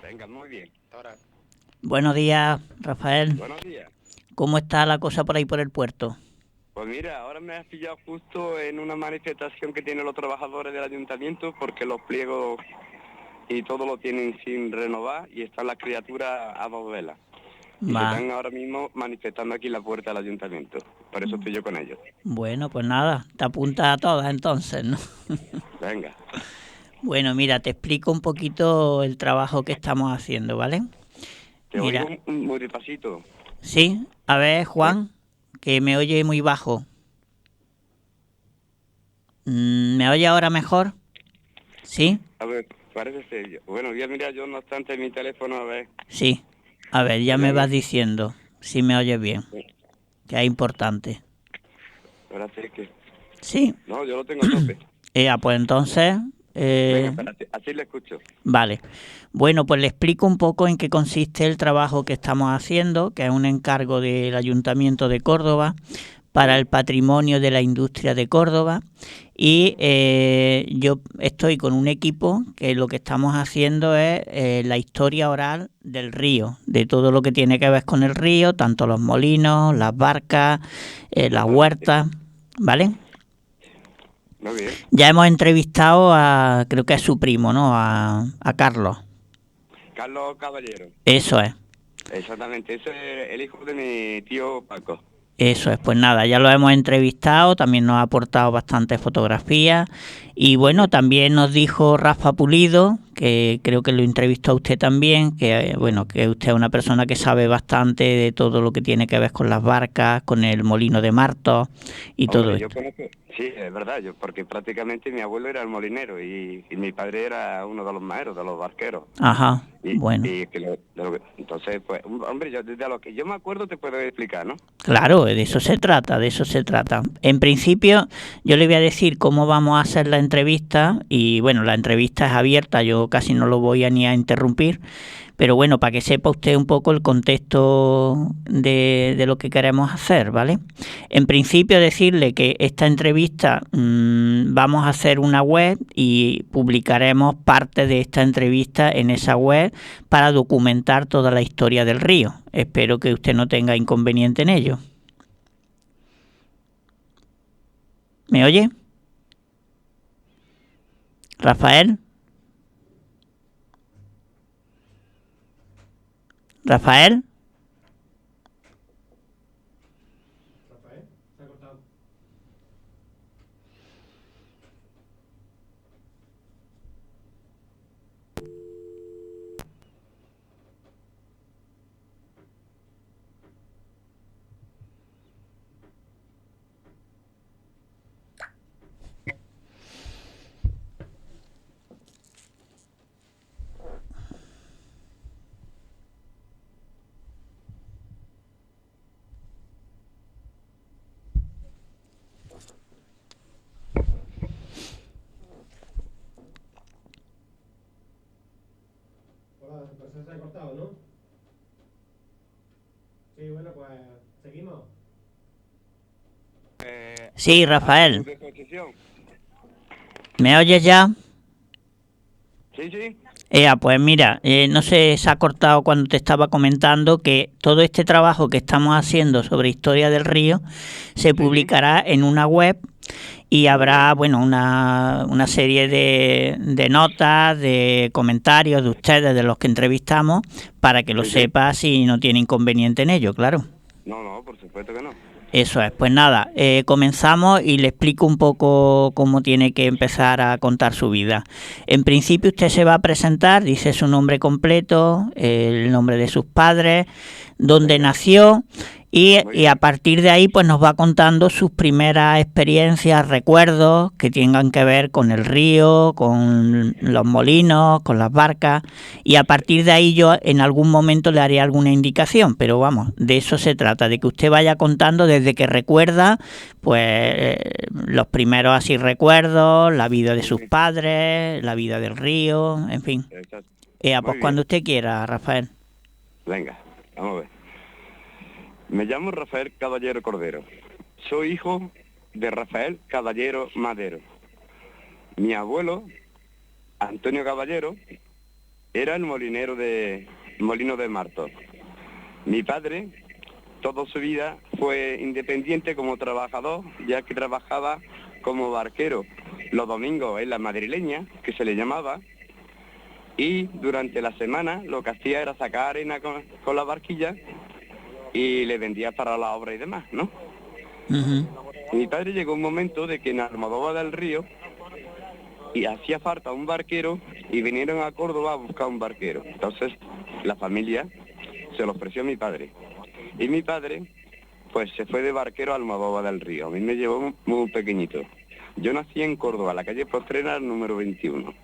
Venga, muy bien. Ahora, Buenos días, Rafael. buenos días. ¿Cómo está la cosa por ahí por el puerto? Pues mira, ahora me has pillado justo en una manifestación que tienen los trabajadores del ayuntamiento porque los pliegos y todo lo tienen sin renovar y están las criaturas a dos velas. Y se Va. están ahora mismo manifestando aquí en la puerta del ayuntamiento. Por eso estoy yo con ellos. Bueno, pues nada, te apuntas a todas entonces, ¿no? Venga, Bueno, mira, te explico un poquito el trabajo que estamos haciendo, ¿vale? te oigo Mira, muy despacito. sí, a ver, Pues, Juan, que me oye muy bajo. ¿Me oye ahora mejor? ¿Sí? a ver, parece serio. Bueno, ya mira, yo no obstante en mi teléfono, a ver, Sí. A ver, pues ya ya me no. vas diciendo si me oyes bien, que es importante. Ahora sí que... Sí. No, yo lo tengo a tope. Pues entonces, Venga, espérate, así le escucho. vale. Bueno, pues le explico un poco en qué consiste el trabajo que estamos haciendo, que es un encargo del Ayuntamiento de Córdoba para ¿Sí? el patrimonio de la industria de Córdoba. Y yo estoy con un equipo que lo que estamos haciendo es la historia oral del río, de todo lo que tiene que ver con el río, tanto los molinos, las barcas, las Ajá, huertas, ¿vale? muy bien. Ya hemos entrevistado a, creo que es su primo, ¿no? A Carlos. Carlos Caballero. Eso es. Exactamente, ese es el hijo de mi tío Paco. Eso es, pues nada, ya lo hemos entrevistado, también nos ha aportado bastantes fotografías y bueno, Sí, también nos dijo Rafa Pulido, que creo que lo entrevistó a usted también, que bueno, que usted es una persona que sabe bastante de todo lo que tiene que ver con las barcas, con el molino de Martos y todo hombre, yo esto. conozco, sí, es verdad, yo porque prácticamente mi abuelo era el molinero y mi padre era uno de los maeros, de los barqueros. Ajá, Y, bueno. y que entonces, pues, hombre, yo desde lo que yo me acuerdo te puedo explicar, ¿no? Claro, de eso se trata, de eso se trata. En principio, yo le voy a decir cómo vamos a hacer la entrevista y bueno, la entrevista es abierta, yo casi no lo voy a ni a interrumpir, pero bueno, para que sepa usted un poco el contexto de lo que queremos hacer, ¿vale? En principio decirle que esta entrevista vamos a hacer una web y publicaremos parte de esta entrevista en esa web para documentar toda la historia del río. Espero que usted no tenga inconveniente en ello. ¿Me oye? Rafael. Rafael. Hola, pues se ha cortado, ¿no? Sí, bueno, pues seguimos. Sí, A tu Rafael. disposición. ¿Me oyes ya? Sí, sí. Pues mira, no sé, se ha cortado cuando te estaba comentando que todo este trabajo que estamos haciendo sobre historia del río se Sí, sí, publicará en una web y muy bien. habrá, bueno, una serie de notas, de comentarios de ustedes, de los que entrevistamos, para que lo Sí, sí. sepa si no tiene inconveniente en ello, claro. No, no, por supuesto que no. Eso es, pues nada, comenzamos y le explico un poco cómo tiene que empezar a contar su vida. En principio usted se va a presentar, dice su nombre completo, el nombre de sus padres, dónde Venga, nació muy y a bien. partir de ahí pues nos va contando sus primeras experiencias, recuerdos que tengan que ver con el río, con los molinos, con las barcas y a partir de ahí yo en algún momento le haré alguna indicación, pero vamos, de eso se trata, de que usted vaya contando desde que recuerda pues los primeros así recuerdos, la vida de Sí, sus sí. padres, la vida del río, en fin. Exacto. Pues Muy cuando bien. usted quiera, Rafael. Venga, vamos a ver. Me llamo Rafael Caballero Cordero. Soy hijo de Rafael Caballero Madero. Mi abuelo, Antonio Caballero, era el molino de Martos. Mi padre, toda su vida, fue independiente como trabajador, ya que trabajaba como barquero los domingos en la madrileña, que se le llamaba, y durante la semana lo que hacía era sacar arena con la barquilla y le vendía para la obra y demás, ¿no? Ujú. Mi padre llegó un momento de que en Almodóvar del Río y hacía falta un barquero y vinieron a Córdoba a buscar un barquero. Entonces la familia se lo ofreció a mi padre. Y mi padre pues se fue de barquero a Almodóvar del Río. A mí me llevó muy pequeñito. Yo nací en Córdoba, la calle Postrera, número 21,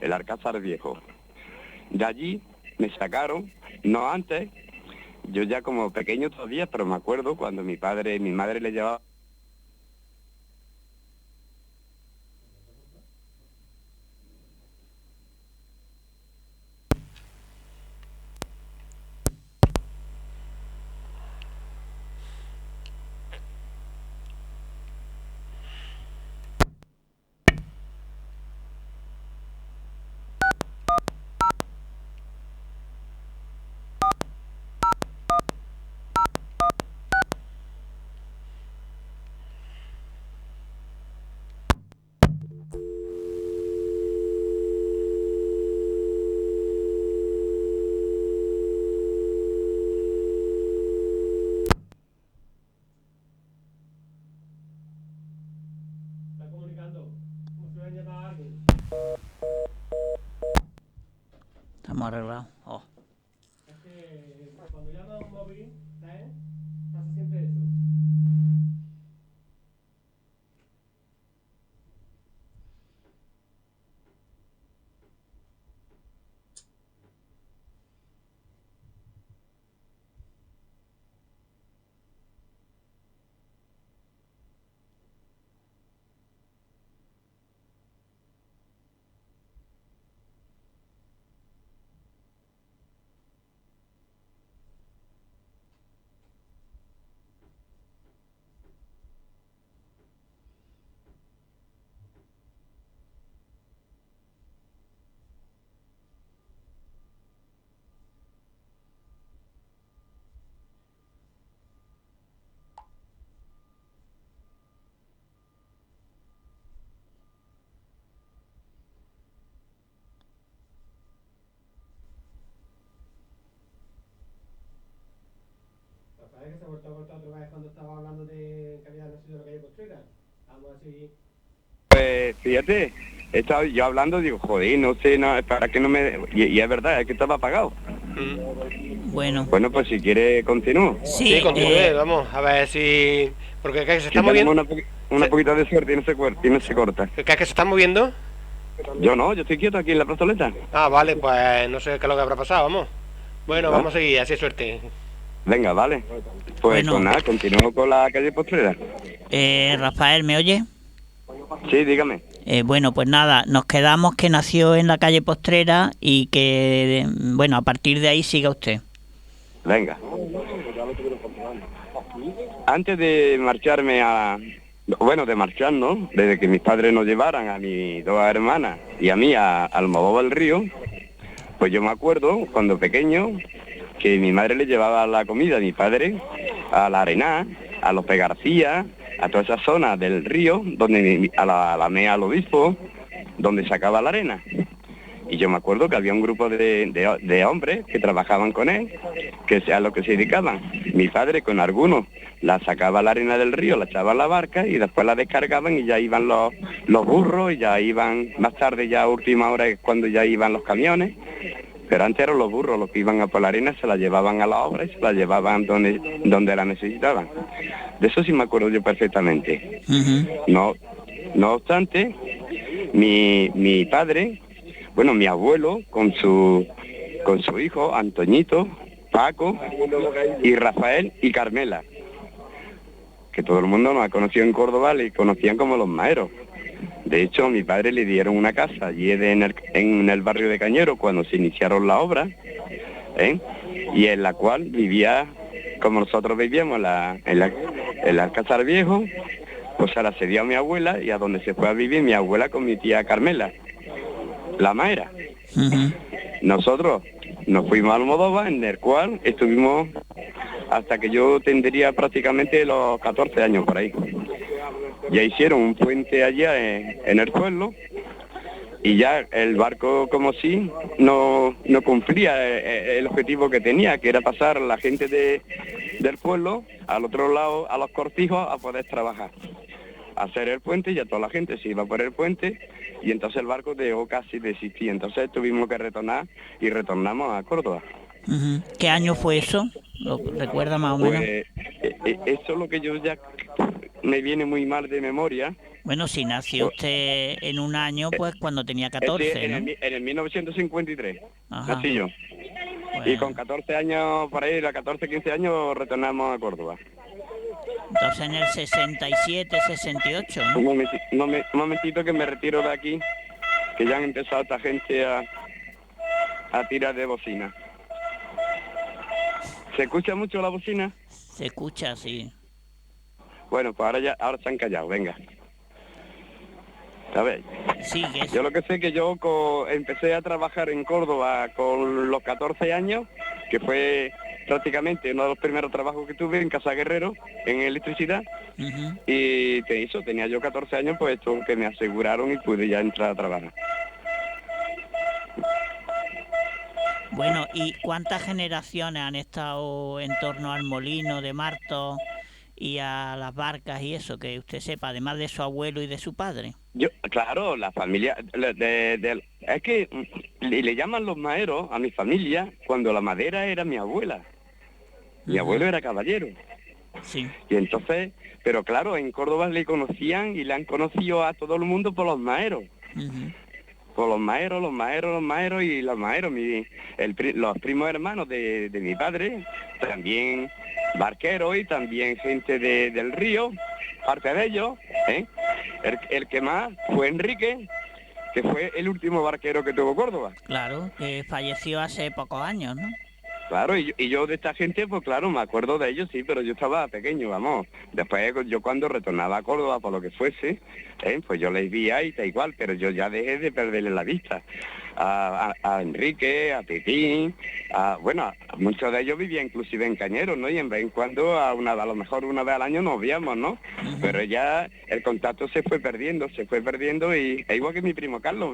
el Alcázar Viejo. De allí me sacaron, no antes, yo ya como pequeño todavía, pero me acuerdo cuando mi madre le llevaba. ¿Están comunicando? ¿Cómo se ven llamar a alguien? Estamos arreglados. Oh. Es que cuando llama a un móvil, ¿sabes? Pasa siempre eso. Rafael, que se ha vuelto a cortar otra vez cuando estaba hablando de que había nacido la calle Postrera. Vamos a seguir. Pues fíjate, estaba yo hablando, digo, joder, no sé, no, para qué no me... Y es verdad, es que estaba apagado. Bueno, Bueno, pues si quiere continúo. Sí, continúe, vamos, a ver si... Porque ¿qué, se Si está moviendo? tenemos una Sí. poquita de suerte y no se corta. ¿Qué, que se está moviendo? Yo no, yo estoy quieto aquí en la plazoleta. Ah, vale, pues no sé qué es lo que habrá pasado, vamos. Bueno, ¿No? vamos a seguir, así es suerte. Venga, vale. Pues Bueno. pues nada, continúo con la calle Postrera. Rafael, ¿me oye? Sí, dígame. Bueno, pues nada, nos quedamos que nació en la calle Postrera y que, bueno, a partir de ahí siga usted. Venga. Antes de marcharme de marcharnos, desde que mis padres nos llevaran a mis dos hermanas y a mí a Almodóvar del Río, pues yo me acuerdo, cuando pequeño, que mi madre le llevaba la comida a mi padre a la Arená, a los Pegarcía, a toda esa zona del río, donde a la Alameda al Obispo, donde sacaba la arena. Y yo me acuerdo que había un grupo de hombres que trabajaban con él, que a lo que se dedicaban. Mi padre con algunos la sacaba la arena del río, la echaba a la barca y después la descargaban y ya iban los burros y ya iban, más tarde ya a última hora es cuando ya iban los camiones. Pero antes eran los burros los que iban a por la arena, se la llevaban a la obra y se la llevaban donde la necesitaban. De eso sí me acuerdo yo perfectamente. Ujú. No obstante, mi padre, bueno, mi abuelo con su hijo, Antoñito, Paco y Rafael y Carmela, que todo el mundo nos ha conocido en Córdoba, le conocían como los maeros. De hecho, a mi padre le dieron una casa allí en el barrio de Cañero cuando se iniciaron la obra, y en la cual vivía, como nosotros vivíamos, en el Alcázar Viejo, pues se la cedió a mi abuela y a donde se fue a vivir mi abuela con mi tía Carmela, la maera. Ujú. nosotros nos fuimos a Almodóvar, en el cual estuvimos hasta que yo tendría prácticamente los 14 años por ahí. Ya hicieron un puente allá en el pueblo, y ya el barco como si no cumplía el objetivo que tenía, que era pasar la gente del pueblo al otro lado, a los cortijos, a poder trabajar. Hacer el puente, ya toda la gente se iba por el puente, y entonces el barco dejó casi de existir. Entonces tuvimos que retornar, y retornamos a Córdoba. Ujú. ¿Qué año fue eso? ¿Lo recuerda más o menos? Pues eso es lo que yo ya me viene muy mal de memoria. Bueno, si nació usted en un año, pues cuando tenía 14, en ¿no? el 1953, Ajá. nací yo. Pues, Y con 14 años, por ahí, a 14, 15 años, retornamos a Córdoba. entonces en el 67, 68, ¿no? Un momentito que me retiro de aquí, que ya han empezado esta gente a tirar de bocina. ¿Se escucha mucho la bocina? Se escucha así. Bueno, pues ahora se han callado, venga. ¿Sabes? Sí, que es... Yo lo que sé que yo empecé a trabajar en Córdoba con los 14 años, que fue prácticamente uno de los primeros trabajos que tuve en Casa Guerrero, en electricidad. Ujú. Y tenía yo 14 años, pues esto que me aseguraron y pude ya entrar a trabajar. Bueno, ¿y cuántas generaciones han estado en torno al molino de Martos y a las barcas y eso, que usted sepa, además de su abuelo y de su padre? Claro, la familia, es que le llaman los maeros a mi familia cuando la madera era mi abuela. Mi abuelo era caballero. Sí. Y entonces, pero claro, en Córdoba le conocían y le han conocido a todo el mundo por los maeros. Ujú. Por los maeros y los maeros, los primos hermanos de mi padre, también barqueros y también gente del río, parte de ellos, ¿eh? El que más fue Enrique, que fue el último barquero que tuvo Córdoba. Claro, que falleció hace pocos años, ¿no? Claro, y yo de esta gente, pues claro, me acuerdo de ellos, sí, pero yo estaba pequeño, vamos. Después yo cuando retornaba a Córdoba, por lo que fuese, pues yo les vi ahí, da igual, pero yo ya dejé de perderle la vista. A Enrique, a Titín, bueno, muchos de ellos vivían inclusive en Cañeros, ¿no? Y en vez en cuando, a lo mejor una vez al año nos veíamos, ¿no? Ujú. Pero ya el contacto se fue perdiendo, y es igual que mi primo Carlos,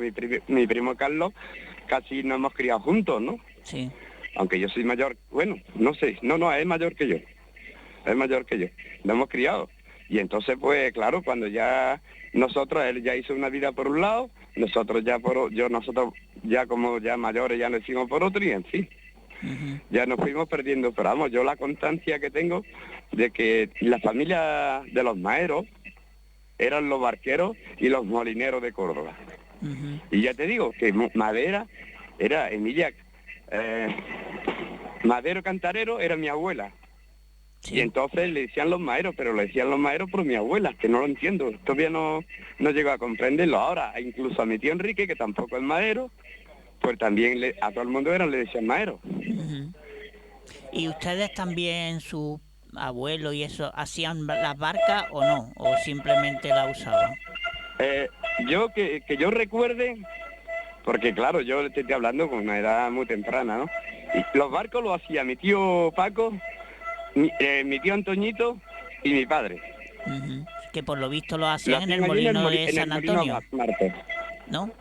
mi primo Carlos, casi nos hemos criado juntos, ¿no? Sí. Aunque yo soy mayor, bueno, no sé, no, es mayor que yo, lo hemos criado. Y entonces, pues, claro, cuando ya él ya hizo una vida por un lado, nosotros ya como ya mayores ya nos hicimos por otro, y en fin, Ujú. ya nos fuimos perdiendo. Pero vamos, yo la constancia que tengo de que la familia de los maeros eran los barqueros y los molineros de Córdoba. Ujú. Y ya te digo que Madera era Emilia... Madero Cantarero era mi abuela. Sí. Y entonces le decían los maeros, pero le decían los maeros por mi abuela, que no lo entiendo. Todavía no llego a comprenderlo. Ahora, incluso a mi tío Enrique, que tampoco es maero, pues también a todo el mundo le decían maero. Ujú. ¿Y ustedes también, su abuelo y eso, hacían las barcas o no? ¿O simplemente la usaban? Yo que yo recuerde, porque claro, yo te estoy hablando con una edad muy temprana, ¿no? Y los barcos los hacía mi tío Paco, mi tío Antoñito y mi padre. Ujú. Que por lo visto lo Lo hacían en el hacían allí molino de en el San molino Antonio, Martos. ¿no?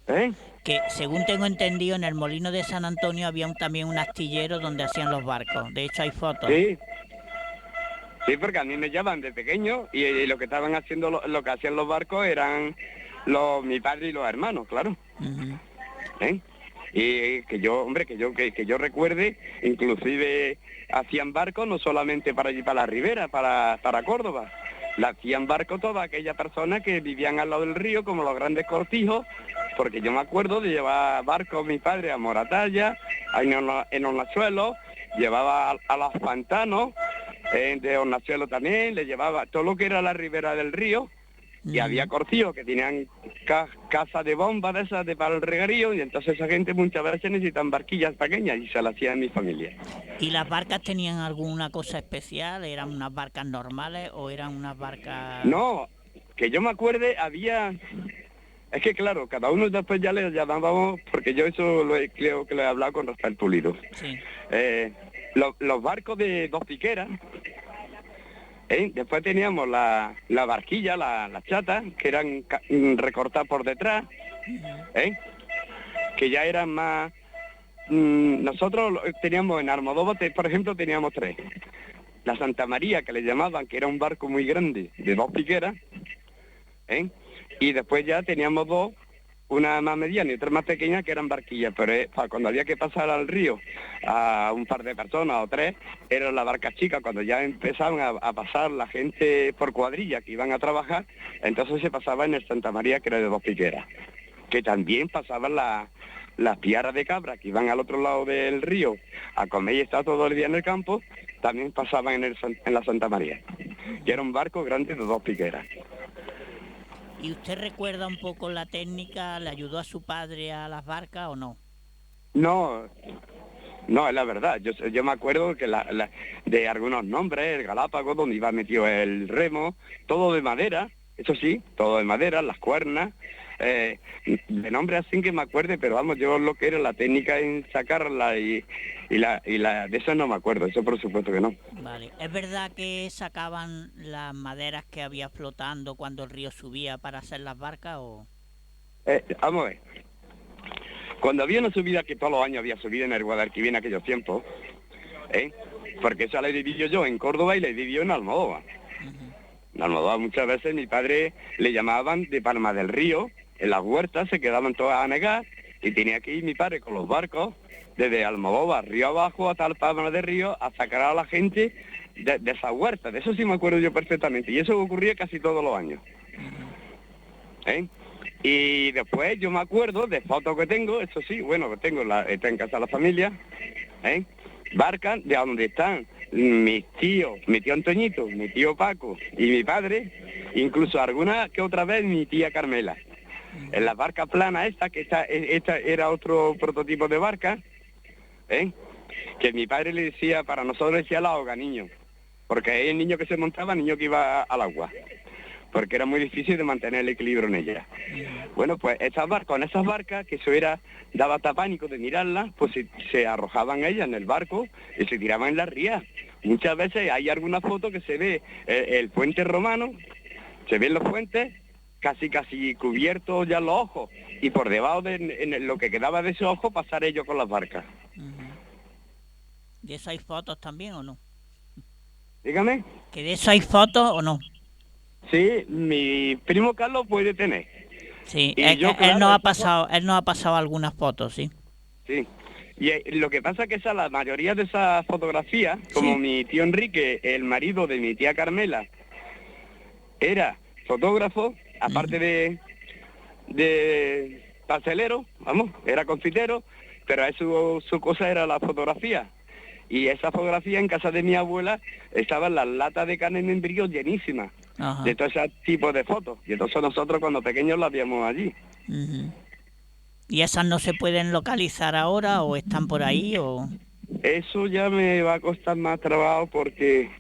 ¿Eh? Que según tengo entendido, en el molino de San Antonio había también un astillero donde hacían los barcos. De hecho hay fotos. Sí. Sí, porque a mí me llaman de pequeño, y lo que estaban haciendo, lo que hacían los barcos eran mi padre y los hermanos, claro. Ujú. ¿Eh? Y que yo recuerde, inclusive hacían barcos no solamente para allí, para la ribera, para Córdoba. La hacían barcos todas aquellas personas que vivían al lado del río, como los grandes cortijos, porque yo me acuerdo de llevar barcos mi padre a Moratalla, en Hornachuelos, llevaba a los pantanos, de Hornachuelos también, le llevaba todo lo que era la ribera del río. Y había cortijos que tenían casas de bombas de esas para el regadío, y entonces esa gente muchas veces necesitan barquillas pequeñas, y se las hacía en mi familia. ¿Y las barcas tenían alguna cosa especial? ¿Eran unas barcas normales o eran unas barcas...? No, que yo me acuerde, había Es que claro, cada uno después ya le llamábamos, porque yo eso creo que lo he hablado con Rafael Pulido. Sí. Los barcos de dos piqueras, después teníamos la barquilla, la chata, que eran recortadas por detrás, que ya eran más... nosotros teníamos en Almodóvar, por ejemplo, teníamos 3. La Santa María, que le llamaban, que era un barco muy grande, de 2 piqueras, y después ya teníamos 2, una más mediana y otra más pequeña, que eran barquillas, pero cuando había que pasar al río a un par de personas o 3, eran las barcas chicas. Cuando ya empezaban a pasar la gente por cuadrilla que iban a trabajar, entonces se pasaba en el Santa María, que era de 2 piqueras, que también pasaban las piaras de cabra, que iban al otro lado del río a comer y estar todo el día en el campo, también pasaban en la Santa María, que era un barco grande de 2 piqueras. ¿Y usted recuerda un poco la técnica? ¿Le ayudó a su padre a las barcas o no? No, es la verdad. Yo me acuerdo que de algunos nombres, el Galápago, donde iba metido el remo, todo de madera, eso sí, todo de madera, las cuernas, de nombres así que me acuerde, pero vamos, yo lo que era la técnica en sacarla y de eso no me acuerdo, eso por supuesto que no. Vale. ¿Es verdad que sacaban las maderas que había flotando cuando el río subía para hacer las barcas o...? Vamos a ver. Cuando había una subida, que todos los años había subida en el Guadalquivir en aquellos tiempos, porque esa la he vivido yo en Córdoba y la he vivido en Almodóvar. En Almodóvar muchas veces mi padre le llamaban de Palma del Río, en las huertas se quedaban todas a negar y tenía que ir mi padre con los barcos desde Almodóvar, río abajo, hasta el Palma del Río, a sacar a la gente de esas huertas. De eso sí me acuerdo yo perfectamente, y eso ocurría casi todos los años. Y después yo me acuerdo de fotos que tengo, eso sí, bueno, que tengo está en casa de la familia, barcas de donde están mis tíos, mi tío Antoñito, mi tío Paco y mi padre, incluso alguna que otra vez mi tía Carmela. En la barca plana esta era otro prototipo de barca, que mi padre le decía, para nosotros decía la ahoga niño, porque es el niño que se montaba, niño que iba al agua, porque era muy difícil de mantener el equilibrio en ella. Bueno, pues con esas barcas, que eso daba hasta pánico de mirarlas, pues se arrojaban ellas en el barco y se tiraban en la ría. Muchas veces hay alguna foto que se ve el puente romano, se ven los puentes casi cubiertos ya los ojos, y por debajo en lo que quedaba de esos ojos pasar ellos con las barcas. ¿De eso hay fotos también o no? Dígame. ¿Que de eso hay fotos o no? Sí, mi primo Carlos puede tener. Sí, y él yo, claro, él nos ha pasado algunas fotos, sí. Sí. Y lo que pasa es que la mayoría de esas fotografías, como sí. Mi tío Enrique, el marido de mi tía Carmela, era fotógrafo, aparte de pastelero, vamos, era confitero, pero su cosa era la fotografía. Y esa fotografía en casa de mi abuela estaban las latas de carne en embrión llenísimas. Ajá. De todo ese tipo de fotos. Y entonces nosotros cuando pequeños las víamos allí. ¿Y esas no se pueden localizar ahora o están por ahí o...? Eso ya me va a costar más trabajo porque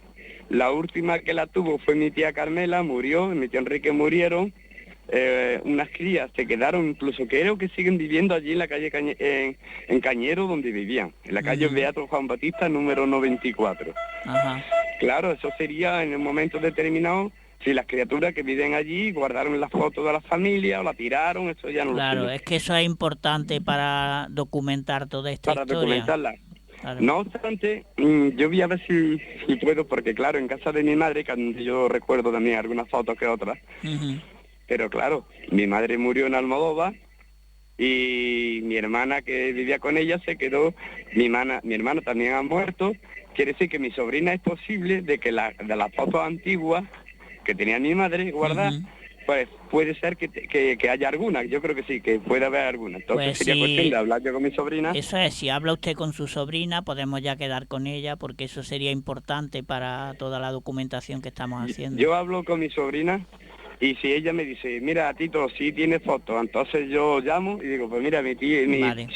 la última que la tuvo fue mi tía Carmela, murió, mi tío Enrique murieron. Unas crías se quedaron, incluso creo que siguen viviendo allí en la calle en Cañero, donde vivían, en la calle Beato Juan Batista, número 94. Ajá. Claro, eso sería en un momento determinado, si las criaturas que viven allí guardaron las fotos de la familia o la tiraron, eso ya no lo sé. Claro, es que eso es importante para documentar toda esta historia. Para documentarla. Claro. No obstante, yo voy a ver si puedo, porque claro, en casa de mi madre, que yo recuerdo también algunas fotos que otras, pero claro, mi madre murió en Almodóvar y mi hermana que vivía con ella se quedó, mi hermana también ha muerto. Quiere decir que mi sobrina es posible de que de las fotos antiguas que tenía mi madre guardadas, pues puede ser que haya alguna. Yo creo que sí, que puede haber alguna. Entonces pues sería cuestión de hablar yo con mi sobrina. Eso es, si habla usted con su sobrina, podemos ya quedar con ella, porque eso sería importante para toda la documentación que estamos haciendo. Yo hablo con mi sobrina. Y si ella me dice, mira, Tito, sí tiene fotos, entonces yo llamo y digo, pues mira, mi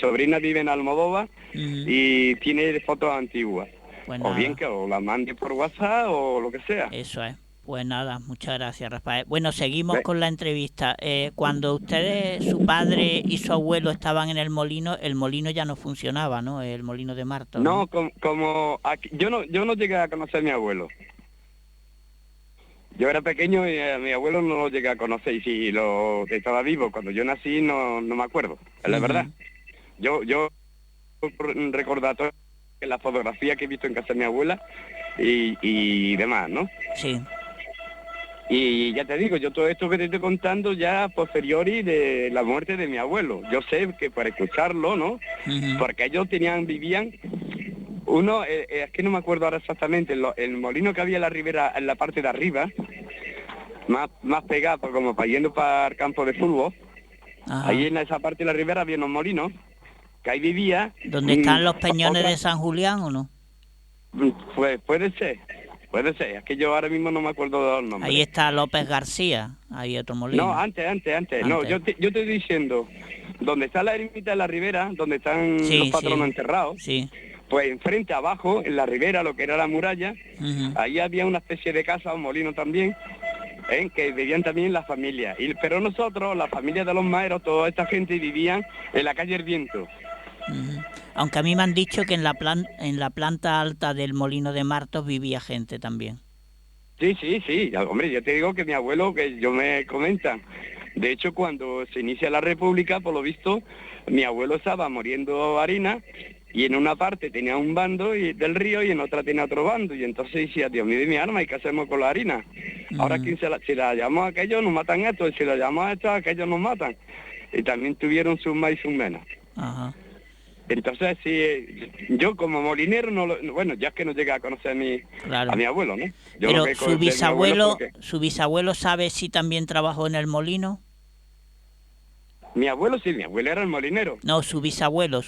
sobrina vive en Almodóvar y tiene fotos antiguas. Pues o bien que o la mande por WhatsApp o lo que sea. Eso es. Pues nada, muchas gracias, Rafael. Bueno, seguimos con la entrevista. Cuando ustedes, su padre y su abuelo estaban en el molino ya no funcionaba, ¿no? El molino de Martos, ¿no? No, como aquí, yo no llegué a conocer a mi abuelo. Yo era pequeño y a mi abuelo no lo llegué a conocer, y si lo estaba vivo cuando yo nací no me acuerdo, es la verdad. Yo recordatorio en la fotografía que he visto en casa de mi abuela y demás, ¿no? Sí. Y ya te digo, yo todo esto que te estoy contando ya posteriori de la muerte de mi abuelo. Yo sé que para escucharlo, ¿no? Porque ellos vivían, uno, es que no me acuerdo ahora exactamente, el molino que había en la ribera, en la parte de arriba, más pegado, como para yendo para el campo de fútbol, Ajá. ahí en esa parte de la ribera había unos molinos, que ahí vivía... ¿Dónde están los peñones de San Julián o no? Pues puede ser, es que yo ahora mismo no me acuerdo de los nombres. Ahí está López García, hay otro molino. No, antes. No, yo te estoy diciendo, donde está la ermita de la ribera, donde están los patronos enterrados, sí. Pues enfrente abajo, en la ribera, lo que era la muralla, ahí había una especie de casa, un molino también, que vivían también las familias. Pero nosotros, la familia de los maeros, toda esta gente vivían en la calle El Viento. Aunque a mí me han dicho que en la planta alta del molino de Martos vivía gente también. Sí, hombre, yo te digo que mi abuelo, que yo me comentan, de hecho cuando se inicia la República, por lo visto, mi abuelo estaba muriendo harina, y en una parte tenía un bando del río y en otra tenía otro bando, y entonces decía, Dios mío de mi alma, ¿y qué hacemos con la harina? Ahora si la llamamos a aquellos nos matan esto, y si la llamamos a estos aquellos nos matan. Y también tuvieron sus más y sus menos. Ajá. Entonces, sí, yo como molinero, bueno, ya es que no llegué a conocer a mi abuelo, ¿no? Yo pero porque... su bisabuelo sabe si también trabajó en el molino. Mi abuelo sí, mi abuelo era el molinero. No, su bisabuelo.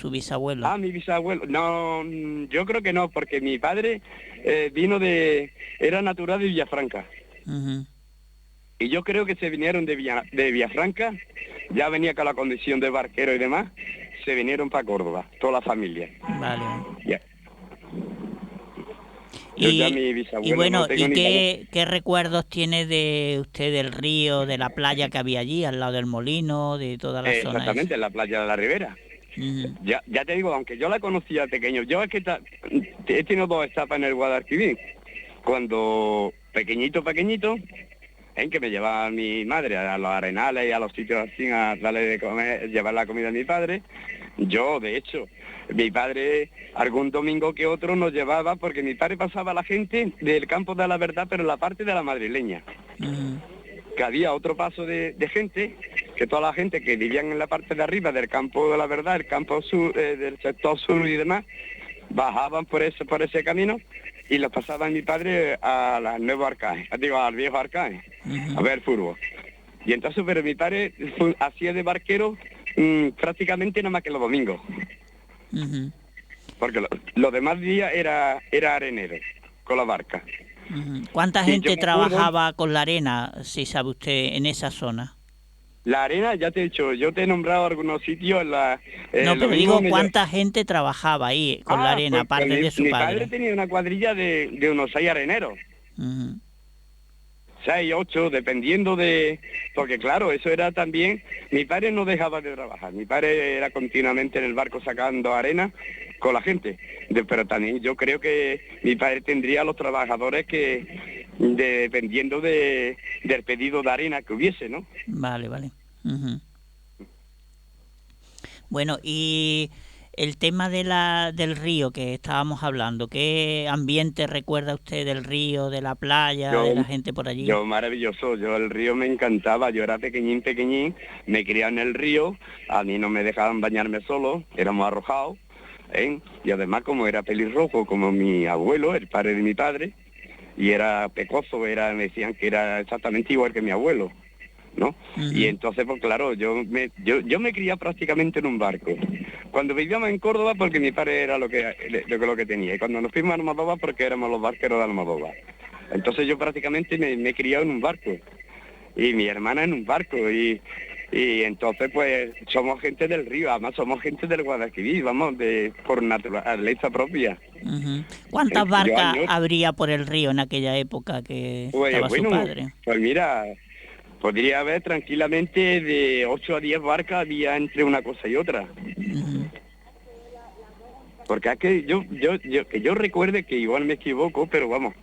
Ah, mi bisabuelo. No, yo creo que no, porque mi padre era natural de Villafranca. Y yo creo que se vinieron de Villafranca, ya venía con la condición de barquero y demás, se vinieron para Córdoba, toda la familia. Vale. Yeah. Y bueno, ¿qué recuerdos tiene de usted del río, de la playa que había allí, al lado del molino, de toda la zona? Exactamente, en la playa de la Ribera. Ya te digo, aunque yo la conocía pequeño, yo es que he tenido 2 etapas en el Guadalquivir. Cuando pequeñito, en que me llevaba mi madre a los arenales y a los sitios así a darle de comer, llevar la comida a mi padre. Yo, de hecho, mi padre algún domingo que otro nos llevaba, porque mi padre pasaba a la gente del campo de la verdad, pero en la parte de la madrileña. Que había otro paso de gente, que toda la gente que vivían en la parte de arriba del campo de la verdad, el campo sur, del sector sur y demás, bajaban por ese camino y los pasaban mi padre al nuevo Arcaje, al viejo Arcaje, a ver fútbol. Y entonces, pero mi padre hacía de barquero prácticamente nada más que los domingos. Porque los demás días era arenero, con la barca. ¿Cuánta gente trabajaba con la arena, si sabe usted, en esa zona? La arena, ya te he dicho, yo te he nombrado algunos sitios en la... no, pero digo, ¿cuánta gente trabajaba ahí con la arena, aparte de su padre? Mi padre tenía una cuadrilla de unos 6 areneros. 6, 8, dependiendo de... Porque claro, eso era también... Mi padre no dejaba de trabajar. Mi padre era continuamente en el barco sacando arena con la gente. Pero también yo creo que mi padre tendría a los trabajadores que... dependiendo del pedido de arena que hubiese, ¿no? Vale. Bueno, y el tema del río que estábamos hablando, ¿qué ambiente recuerda usted del río, de la playa, de la gente por allí? Yo maravilloso, el río me encantaba, yo era pequeñín, me criaba en el río, a mí no me dejaban bañarme solo, éramos arrojados, y además como era pelirrojo, como mi abuelo, el padre de mi padre, y era pecoso, me decían que era exactamente igual que mi abuelo, ¿no? Y entonces, pues claro, yo me criaba prácticamente en un barco. Cuando vivíamos en Córdoba, porque mi padre era lo que tenía, y cuando nos fuimos a Almodóvar, porque éramos los barqueros de Almodóvar. Entonces yo prácticamente me criaba en un barco, y mi hermana en un barco, y Y entonces pues somos gente del río, además somos gente del Guadalquivir, vamos, por naturaleza propia. ¿Cuántas Yo barcas añoro, habría por el río en aquella época que pues estaba su bueno, padre? pues mira, podría haber tranquilamente de 8 a 10 barcas había entre una cosa y otra. Ujú. Porque es que que yo recuerde, que igual me equivoco, pero vamos,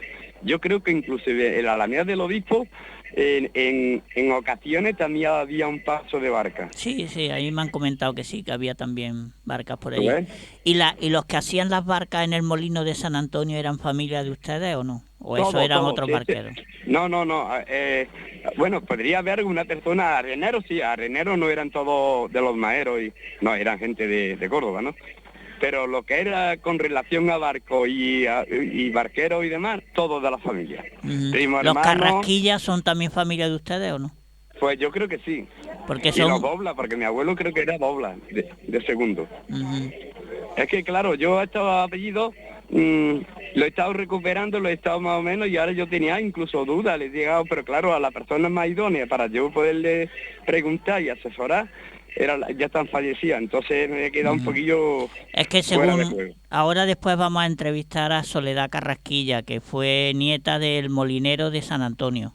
yo creo que inclusive en la Alameda del Obispo en ocasiones también había un paso de barca. Sí, sí, ahí me han comentado que sí, que había también barcas por ¿Tú allí. ves? ¿Y los que hacían las barcas en el molino de San Antonio eran familia de ustedes o no? ¿O eso Todo, eran todo. otros barqueros? No, no, no. Bueno, podría haber una persona, areneros, sí, areneros no eran todos de los maeros, no, eran gente de Córdoba, ¿no? Pero lo que era con relación a barco y barqueros y demás, todo de la familia. Ujú. Primo ¿Los hermano, Carrasquillas son también familia de ustedes o no? pues yo creo que sí. Porque Y los son... Dobla, porque mi abuelo creo que era Dobla, de segundo. Ujú, Es que claro, yo estos apellidos lo he estado recuperando, lo he estado más o menos, y ahora yo tenía incluso dudas, les he llegado, pero claro, a la persona más idónea para yo poderle preguntar y asesorar, ya están fallecidas, entonces me he quedado un ujú. poquillo Es que fuera de según... juego. Ahora después vamos a entrevistar a Soledad Carrasquilla, que fue nieta del molinero de San Antonio.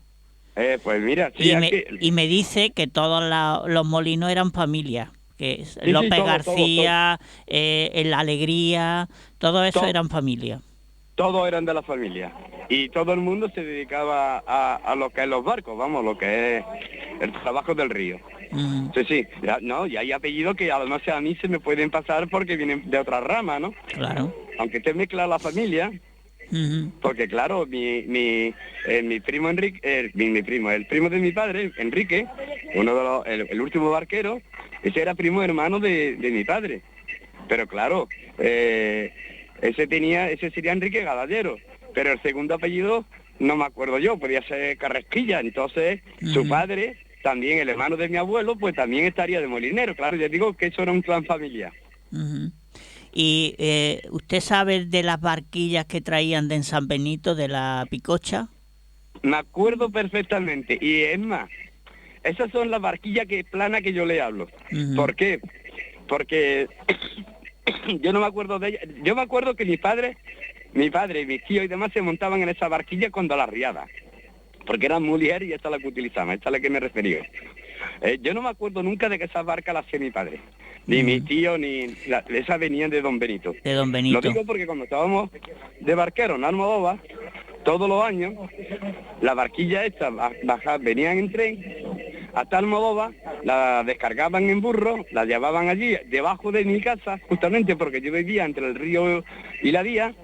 Pues mira, sí, Y es me, que, y me dice que todos los molinos eran familia. Que sí, López todo, García, en La Alegría, todo eso todo, eran familia. todos eran de la familia. Y todo el mundo se dedicaba a lo que es los barcos, vamos, lo que es el trabajo del río. Ujú, Sí, sí, no, y hay apellidos que además a mí se me pueden pasar porque vienen de otra rama, ¿no? claro. Aunque esté mezclada la familia, Ujú, porque claro, mi primo Enrique, el primo de mi padre, Enrique, uno de el último barquero, ese era primo hermano de mi padre. Pero claro, ese sería Enrique Gadallero, pero el segundo apellido no me acuerdo yo, podía ser Carrasquilla, entonces su ujú, padre, también el hermano de mi abuelo, pues también estaría de molinero, claro, yo digo que eso era un clan familiar. ujú. Y usted sabe de las barquillas que traían de San Benito, de la Picocha. Me acuerdo perfectamente, y es más, esas son las barquillas plana que yo le hablo. Ujú, ¿Por qué? Porque yo no me acuerdo de ella. Yo me acuerdo que mi padre y mis tíos y demás se montaban en esa barquilla cuando la riada, porque eran muy ligeras y esta es la que utilizaban, esta es a la que me refería. Yo no me acuerdo nunca de que esas barcas las hacía mi padre, ni mi ujú. tío, esas venían de Don Benito. De Don Lo Benito. digo porque cuando estábamos de barqueros en Almodóvar, todos los años, las barquillas estas venían en tren hasta Almodóvar, la descargaban en burro, la llevaban allí, debajo de mi casa, justamente porque yo vivía entre el río y la vía,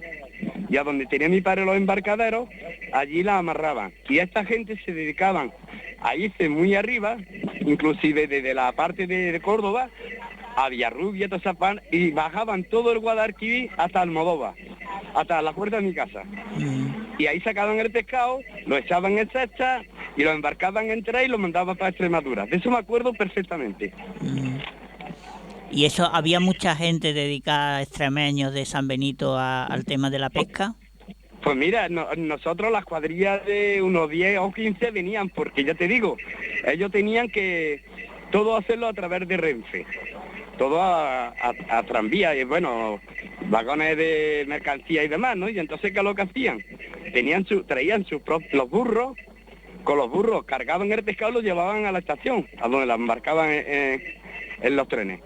y a donde tenía mi padre los embarcaderos, allí la amarraban. Y esta gente se dedicaban a irse muy arriba, inclusive desde la parte de Córdoba, a Villarrubia, toda esa y bajaban todo el Guadalquivir hasta Almodóvar, hasta la puerta de mi casa. Ujú, Y ahí sacaban el pescado, lo echaban en cesta y lo embarcaban en tren y lo mandaban para Extremadura. De eso me acuerdo perfectamente. ujú. Y eso, había mucha gente dedicada, extremeños de San Benito, al tema de la pesca. Pues mira, nosotros las cuadrillas de unos 10 o 15 venían, porque ya te digo, ellos tenían que todo hacerlo a través de Renfe, todo a tranvía y bueno, vagones de mercancía y demás, ¿no? Y entonces, ¿qué es lo que hacían? Traían los burros, con los burros cargaban el pescado y lo llevaban a la estación, a donde la embarcaban en los trenes.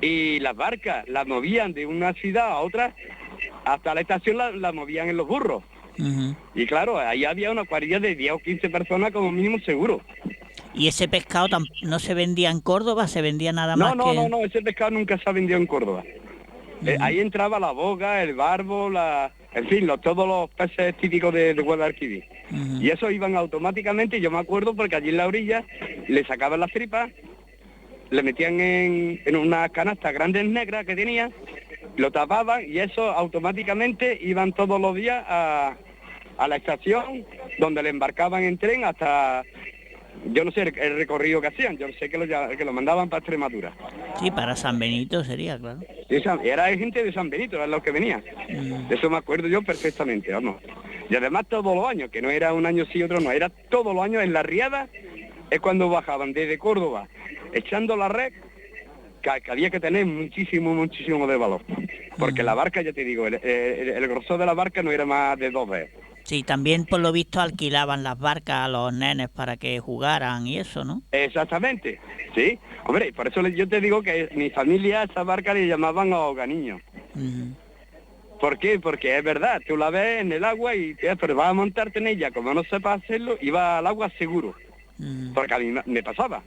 Y las barcas las movían de una ciudad a otra, hasta la estación la movían en los burros. Ujú. Y claro, ahí había una cuadrilla de 10 o 15 personas como mínimo seguro. Y ese pescado no se vendía en Córdoba, se vendía nada más que... No, ese pescado nunca se ha vendido en Córdoba. Ujú, Ahí entraba la boga, el barbo, en fin, todos los peces típicos de Guadalquivir. ujú, Y eso iban automáticamente, yo me acuerdo porque allí en la orilla le sacaban las tripas, le metían en unas canastas grandes negras que tenían, lo tapaban y eso automáticamente iban todos los días a la estación donde le embarcaban en tren hasta, yo no sé el recorrido que hacían, yo sé que lo mandaban para Extremadura. sí, para San Benito sería, claro. Era gente de San Benito, era los que venían. Ujú, De eso me acuerdo yo perfectamente, vamos. Y además todos los años, que no era un año sí, otro no, era todos los años en la riada, es cuando bajaban desde Córdoba, echando la red, que había que tener muchísimo de valor. Porque la barca, ya te digo, el grosor de la barca no era más de 2 veces. Sí, también por lo visto alquilaban las barcas a los nenes para que jugaran y eso, ¿no? Exactamente, sí. Hombre, por eso yo te digo que mi familia a esa barca le llamaban ahoganiños. Ujú. ¿Por qué? Porque es verdad, tú la ves en el agua y pero vas a montarte en ella, como no sepas hacerlo, y vas al agua seguro. Ujú. Porque a mí me pasaba.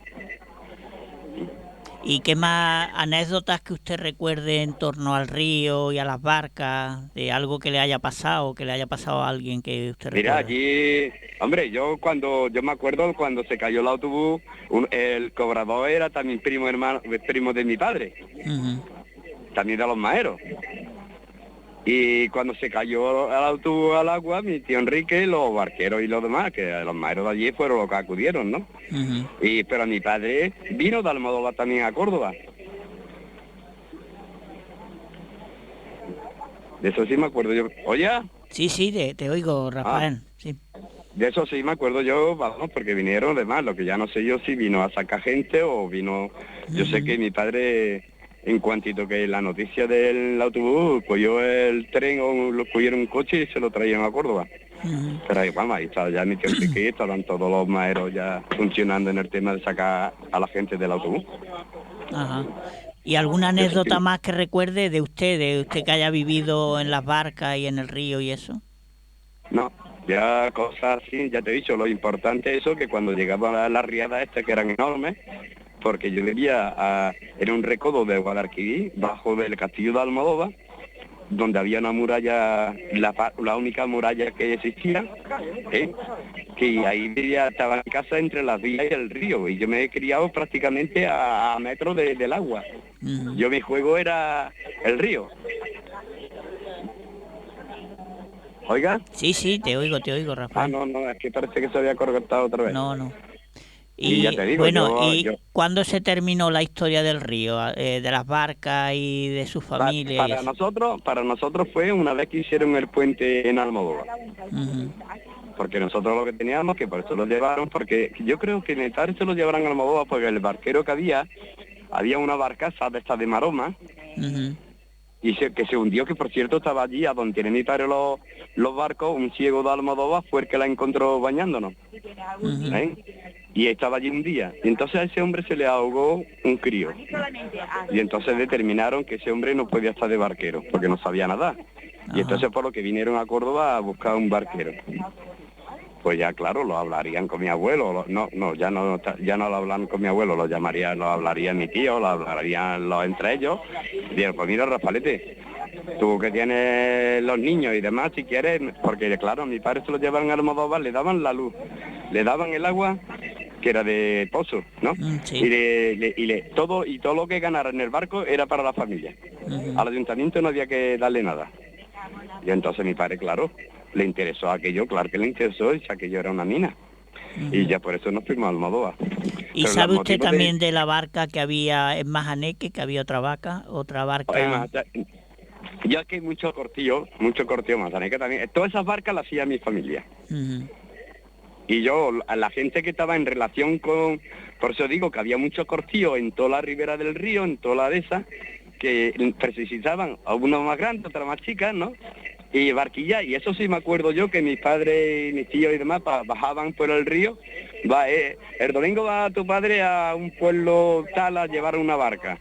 ¿Y qué más anécdotas que usted recuerde en torno al río y a las barcas, de algo que le haya pasado, que le haya pasado a alguien que usted Mira, recuerde? allí, hombre, yo me acuerdo cuando se cayó el autobús, el cobrador era también primo de mi padre, Ujú. también de los maeros. Y cuando se cayó el autobús al agua, mi tío Enrique, los barqueros y los demás, que los maeros de allí fueron los que acudieron, ¿no? Ujú. Pero mi padre vino de Almodóvar también a Córdoba. De eso sí me acuerdo yo. Oye, Sí, te oigo, Rafael. Sí. de eso sí me acuerdo yo, vamos, porque vinieron demás. Lo que ya no sé yo si vino a sacar gente o vino... Yo sé que mi padre, en cuantito que la noticia del autobús, cogió el tren o lo cogieron un coche y se lo traían a Córdoba. Ujú. Pero ahí, vamos, ahí estaba ya mi tío Enrique, estaban todos los maeros ya funcionando en el tema de sacar a la gente del autobús. Ajá. ¿Y alguna De eso anécdota sí. más que recuerde de usted que haya vivido en las barcas y en el río y eso? No, ya cosas así, ya te he dicho, lo importante es eso, que cuando llegaba a la riada esta, que eran enormes, porque yo vivía en un recodo de Guadalquivir, bajo del castillo de Almodóvar, donde había una muralla, la única muralla que existía, ¿eh? Que ahí vivía, estaba en casa entre las vías y el río, y yo me he criado prácticamente a metros del agua. Ujú. Yo mi juego era el río. Oiga, Sí, te oigo, Rafael. no, es que parece que se había cortado otra vez. No. Y ya Y te digo, bueno, yo ¿y cuándo se terminó la historia del río, de las barcas y de su familia y eso? para nosotros fue una vez que hicieron el puente en Almodóvar. Ujú. Porque nosotros lo que teníamos, que por eso lo llevaron, porque yo creo que en el tarde se lo llevaron a Almodóvar porque el barquero que había una barcaza de esta de maroma, Ujú. y que se hundió, que por cierto estaba allí, a donde tienen mi padre los barcos, un ciego de Almodóvar fue el que la encontró bañándonos. Ujú. ¿Eh? Y estaba allí un día. Y entonces a ese hombre se le ahogó un crío. Y entonces determinaron que ese hombre no podía estar de barquero, porque no sabía nadar. Ajá. Y entonces por lo que vinieron a Córdoba a buscar un barquero. Pues ya claro, lo hablarían con mi abuelo. Ya no lo hablan con mi abuelo, lo hablaría mi tío, lo hablarían entre ellos. Y dijeron, pues mira, Rafaelete, tú que tienes los niños y demás, si quieres, porque claro, mi padre se lo llevaban a Almodóvar, le daban la luz, le daban el agua, que era de pozo, ¿no? Sí. Y todo lo que ganara en el barco era para la familia. Ujú. Al ayuntamiento no había que darle nada. Y entonces mi padre, claro, le interesó aquello, claro que le interesó, y si aquello era una mina. Y ya por eso nos fuimos a Almodóvar. ¿Y Pero sabe los usted motivos también de la barca que había en Majaneque, que había otra barca? ya que hay mucho cortillo más, que también, todas esas barcas las hacía mi familia. Ujú. Y yo, a la gente que estaba en relación con, por eso digo que había mucho cortillo en toda la ribera del río, en toda la de esa, que necesitaban a uno más grande, otra más chica, ¿no? Y barquilla, y eso sí me acuerdo yo, que mis padres y mis tíos y demás bajaban por el río. El domingo va tu padre a un pueblo tal a llevar una barca.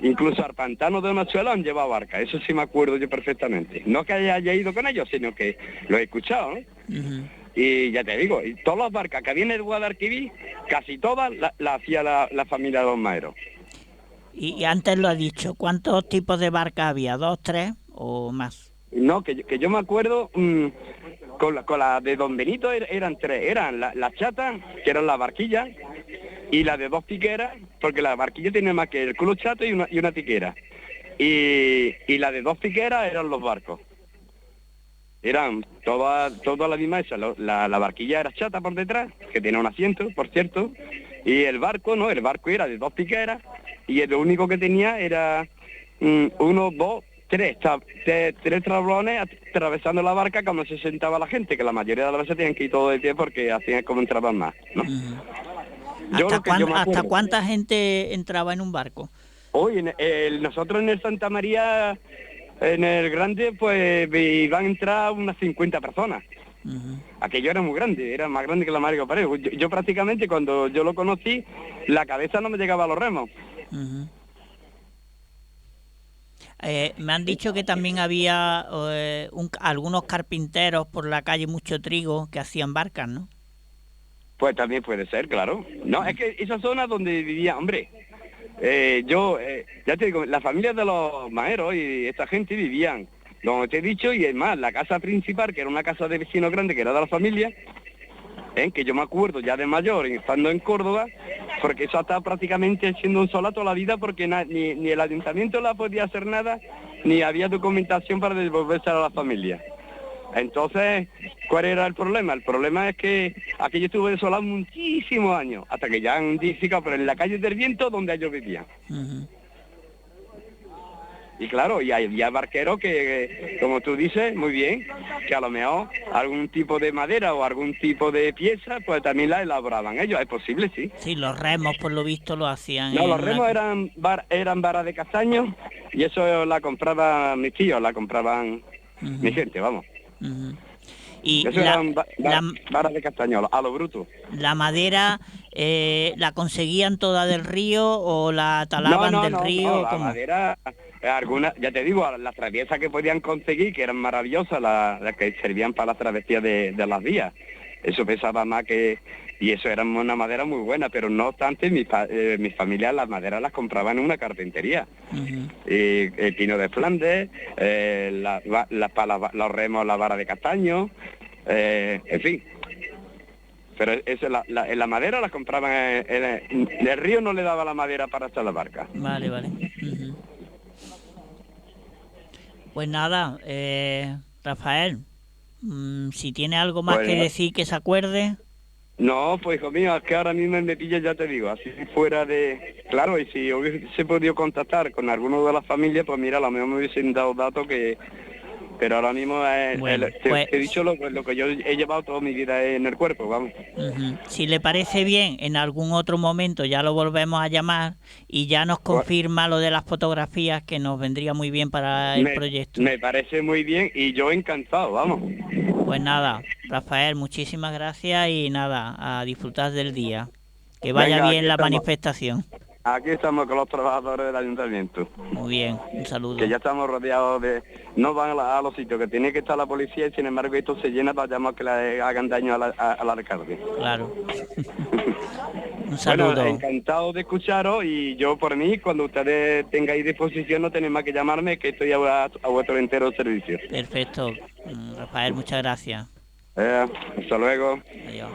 Incluso al pantano de Onachuelo han llevado barca, eso sí me acuerdo yo perfectamente. No que haya ido con ellos, sino que lo he escuchado, ¿no? Ujú. Y ya te digo, y todas las barcas que vienen de Guadalquivir, casi todas las hacía la familia de los maeros. Y antes lo ha dicho, ¿cuántos tipos de barcas había? ¿2, 3 o más? No, que yo me acuerdo, con la de Don Benito eran 3, eran la chata, que eran las barquillas, y la de 2 tiqueras, porque la barquilla tiene más que el culo chato y una tiquera. Y la de 2 tiqueras eran los barcos. Eran toda la misma esa, la barquilla era chata por detrás, que tenía un asiento, por cierto, y el barco era de 2 piqueras, y lo único que tenía era 1, 2, 3 tablones atravesando la barca como se sentaba la gente, que la mayoría de las veces tenían que ir todo de pie porque hacían como entraban más, ¿no? Ujú. Yo lo que yo me ¿Hasta acuerdo. cuánta gente entraba en un barco? Hoy, nosotros en el Santa María, en el Grande, pues iban a entrar unas 50 personas. Ujú. Aquello era muy grande, era más grande que la Mágica Pared. Yo prácticamente cuando yo lo conocí, la cabeza no me llegaba a los remos. Ujú. Me han dicho que también había algunos carpinteros por la calle Mucho Trigo que hacían barcas, ¿no? Pues también puede ser, claro. No, es que esa zona donde vivía, hombre, ya te digo, la familia de los maeros y esta gente vivían, donde te he dicho, y es más, la casa principal, que era una casa de vecinos grande, que era de la familia, que yo me acuerdo ya de mayor, estando en Córdoba, porque eso ha estado prácticamente siendo un sola toda la vida, porque ni el ayuntamiento la podía hacer nada, ni había documentación para devolverse a la familia. Entonces, ¿cuál era el problema? El problema es que aquello estuvo desolado muchísimos años, hasta que ya han edificado, pero en la calle del Viento, donde ellos vivían. Ujú. Y claro, y había barqueros que, como tú dices, muy bien, que a lo mejor algún tipo de madera o algún tipo de pieza, pues también la elaboraban ellos. Es posible, sí. Sí, los remos por lo visto lo hacían No, en los remos eran varas de castaño, y eso la compraban mis tíos, la compraban Ujú. mi gente, vamos. Ujú. Y Eso eran varas de castaño, a lo bruto. la madera la conseguían toda del río o la talaban del No, río, la ¿cómo? madera, algunas, ya te digo, las traviesas que podían conseguir, que eran maravillosas, las que servían para las travesías de las vías, eso pesaba más que, y eso era una madera muy buena, pero no obstante, mi familia las maderas las compraban en una carpintería. Ujú. El pino de Flandes, los remos, la vara de castaño, en fin. Pero eso, la madera la compraban el río no le daba la madera para hacer la barca. Vale, vale. Ujú. Pues nada, Rafael, si tiene algo más Pues, que decir que se acuerde. no, pues hijo mío, es que ahora mismo me pilla, ya te digo, así fuera de... Claro, y si hubiese podido contactar con alguno de las familias, pues mira, a lo mejor me hubiesen dado datos que... Pero ahora mismo Bueno, pues te he dicho lo que yo he llevado toda mi vida en el cuerpo, vamos. ujú. Si le parece bien, en algún otro momento ya lo volvemos a llamar y ya nos Pues, confirma lo de las fotografías, que nos vendría muy bien para el proyecto. me parece muy bien y yo encantado, vamos. Pues nada, Rafael, muchísimas gracias y nada, a disfrutar del día. Que vaya Venga, bien la manifestación. aquí estamos con los trabajadores del ayuntamiento, Muy bien, un saludo. que ya estamos rodeados de... No van a los sitios que tiene que estar la policía y sin embargo esto se llena para llamar que le hagan daño a la alcalde. Claro. Un saludo. Bueno, encantado de escucharos y yo por mí, cuando ustedes tengáis disposición, no tenéis más que llamarme, que estoy a vuestro entero servicio. Perfecto. Rafael, muchas gracias. Hasta luego. Adiós.